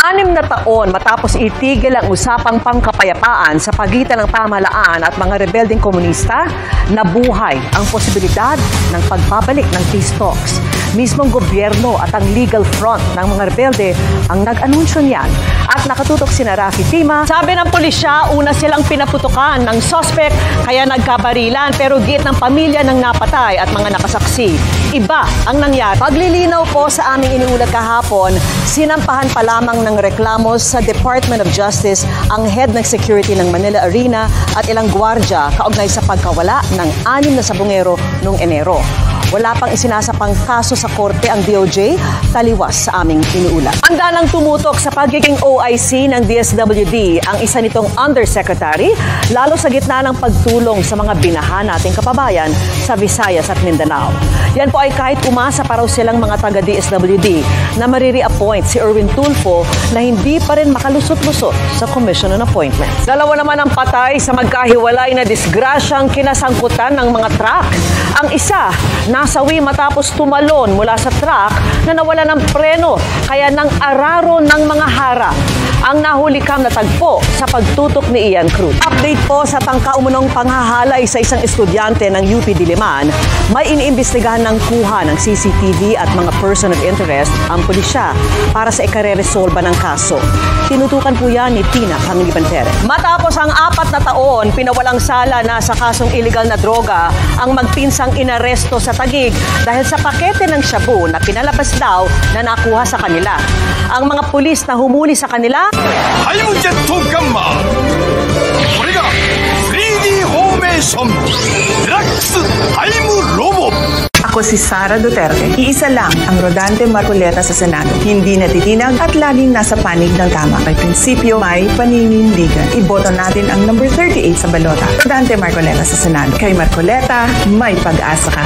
6 na taon matapos itigil ang usapang pangkapayapaan sa pagitan ng pamahalaan at mga rebeldeng komunista, nabuhay ang posibilidad ng pagbabalik ng peace talks. Mismong gobyerno at ang legal front ng mga rebelde ang nag-anunsyo niyan. At nakatutok sina Rafi Tima. Sabi ng pulisya, una silang pinaputukan ng suspect kaya nagkabarilan, pero giit ng pamilya ng napatay at mga nakasaksi. Iba ang nangyari. Paglilinaw po sa aming iniulat kahapon, sinampahan pa lamang ng reklamo sa Department of Justice ang head ng security ng Manila Arena at ilang gwardya kaugnay sa pagkawala ng 6 na sabungero noong Enero. Wala pang isinasapang kaso sa korte ang DOJ, taliwas sa aming iniulat. Handa nang tumutok sa pagiging OIC ng DSWD ang isa nitong undersecretary, lalo sa gitna ng pagtulong sa mga binaha nating kababayan sa Visayas at Mindanao. Yan po ay kahit umasa pa raw silang mga taga-DSWD na mariri-appoint si Erwin Tulfo na hindi pa rin makalusot-lusot sa Commission on Appointments. Dalawa naman ang patay sa magkahiwalay na disgrasyang kinasangkutan ng mga truck. Ang isa, nasawi matapos tumalon mula sa truck na nawala ng preno kaya nang araro ng mga harap. Ang nahulikam na tagpo sa pagtutok ni Ian Cruz. Update po sa tangka-umunong panghahalay sa isang estudyante ng UP Diliman, may iniimbestigahan ng kuha ng CCTV at mga person of interest ang pulisya para sa ikareresolba ng kaso. Tinutukan po yan ni Tina Pangiliban-Perez. Matapos ang 4 na taon, pinawalang sala na sa kasong illegal na droga ang magpinsang inaresto sa Taguig dahil sa pakete ng shabu na pinalabas daw na nakuha sa kanila. Ang mga pulis na humuli sa kanila, 타임젯 gamma! これが 3D formation Deluxe Time Robot! Ako si Sara Duterte. Iisa lang ang Rodante Marcoleta sa Senado. Hindi natitinag at laging nasa panig ng tama. May prinsipyo, may paninindigan. Iboto natin ang number 38 sa balota. Rodante Marcoleta sa Senado. Kay Marcoleta, may pag-asa ka.